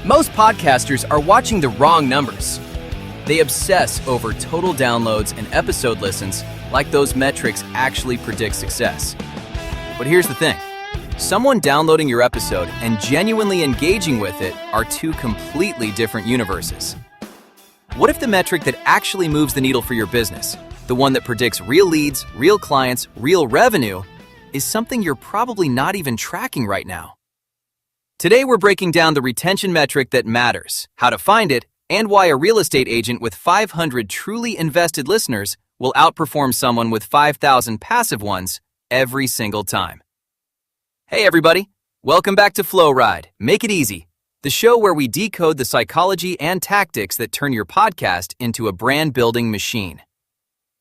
Most podcasters are watching the wrong numbers. They obsess over total downloads and episode listens like those metrics actually predict success. But here's the thing. Someone downloading your episode and genuinely engaging with it are two completely different universes. What if the metric that actually moves the needle for your business, the one that predicts real leads, real clients, real revenue, is something you're probably not even tracking right now? Today we're breaking down the retention metric that matters, how to find it, and why a real estate agent with 500 truly invested listeners will outperform someone with 5,000 passive ones every single time. Hey everybody, welcome back to Flow Ride, Make It Easy, the show where we decode the psychology and tactics that turn your podcast into a brand-building machine.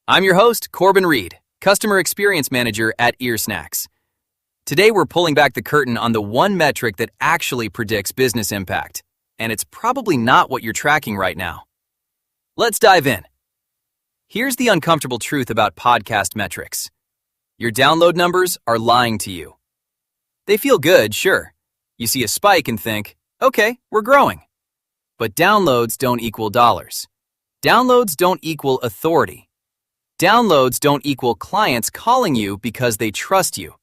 I'm your host, Corbin Reed, Customer Experience Manager at Earsnacks. Today we're pulling back the curtain on the one metric that actually predicts business impact, and it's probably not what you're tracking right now. Let's dive in. Here's the uncomfortable truth about podcast metrics. Your download numbers are lying to you. They feel good, sure. You see a spike and think, okay, we're growing. But downloads don't equal dollars. Downloads don't equal authority. Downloads don't equal clients calling you because they trust you.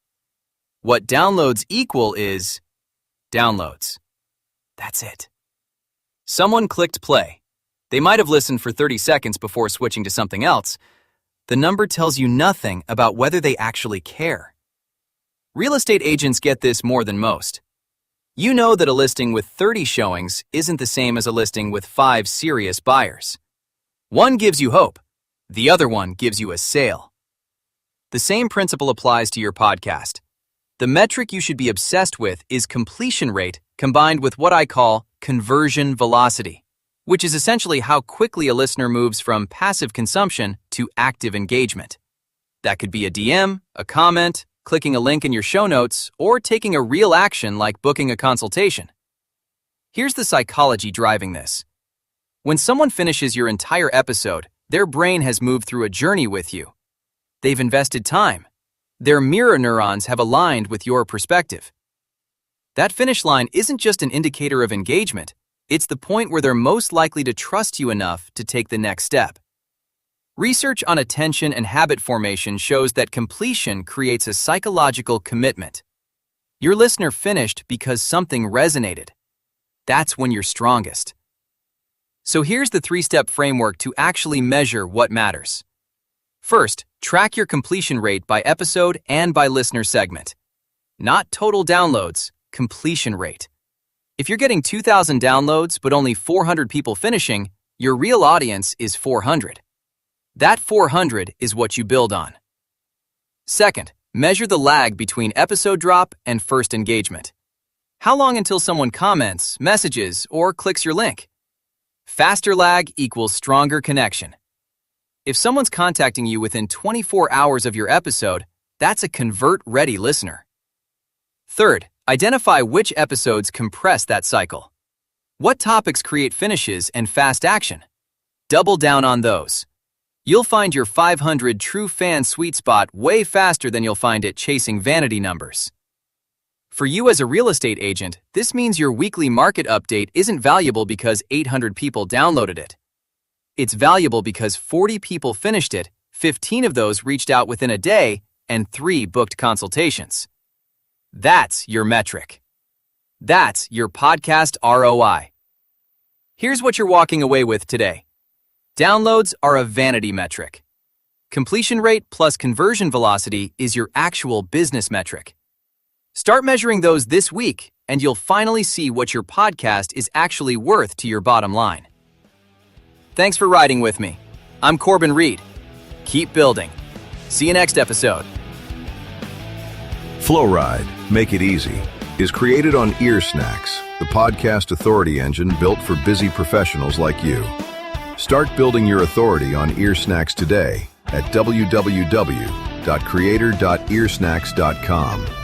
What downloads equal is downloads. That's it. Someone clicked play. They might have listened for 30 seconds before switching to something else. The number tells you nothing about whether they actually care. Real estate agents get this more than most. You know that a listing with 30 showings isn't the same as a listing with 5 serious buyers. One gives you hope. The other one gives you a sale. The same principle applies to your podcast. The metric you should be obsessed with is completion rate combined with what I call conversion velocity, which is essentially how quickly a listener moves from passive consumption to active engagement. That could be a DM, a comment, clicking a link in your show notes, or taking a real action like booking a consultation. Here's the psychology driving this. When someone finishes your entire episode, their brain has moved through a journey with you. They've invested time. Their mirror neurons have aligned with your perspective. That finish line isn't just an indicator of engagement, it's the point where they're most likely to trust you enough to take the next step. Research on attention and habit formation shows that completion creates a psychological commitment. Your listener finished because something resonated. That's when you're strongest. So here's the 3-step framework to actually measure what matters. First, track your completion rate by episode and by listener segment. Not total downloads, completion rate. If you're getting 2,000 downloads but only 400 people finishing, your real audience is 400. That 400 is what you build on. Second, measure the lag between episode drop and first engagement. How long until someone comments, messages, or clicks your link? Faster lag equals stronger connection. If someone's contacting you within 24 hours of your episode, that's a convert-ready listener. Third, identify which episodes compress that cycle. What topics create finishes and fast action? Double down on those. You'll find your 500 true fan sweet spot way faster than you'll find it chasing vanity numbers. For you as a real estate agent, this means your weekly market update isn't valuable because 800 people downloaded it. It's valuable because 40 people finished it, 15 of those reached out within a day, and 3 booked consultations. That's your metric. That's your podcast ROI. Here's what you're walking away with today. Downloads are a vanity metric. Completion rate plus conversion velocity is your actual business metric. Start measuring those this week, and you'll finally see what your podcast is actually worth to your bottom line. Thanks for riding with me. I'm Corbin Reed. Keep building. See you next episode. Flow Ride, Make It Easy, is created on Earsnacks, the podcast authority engine built for busy professionals like you. Start building your authority on Earsnacks today at www.creator.earsnacks.com.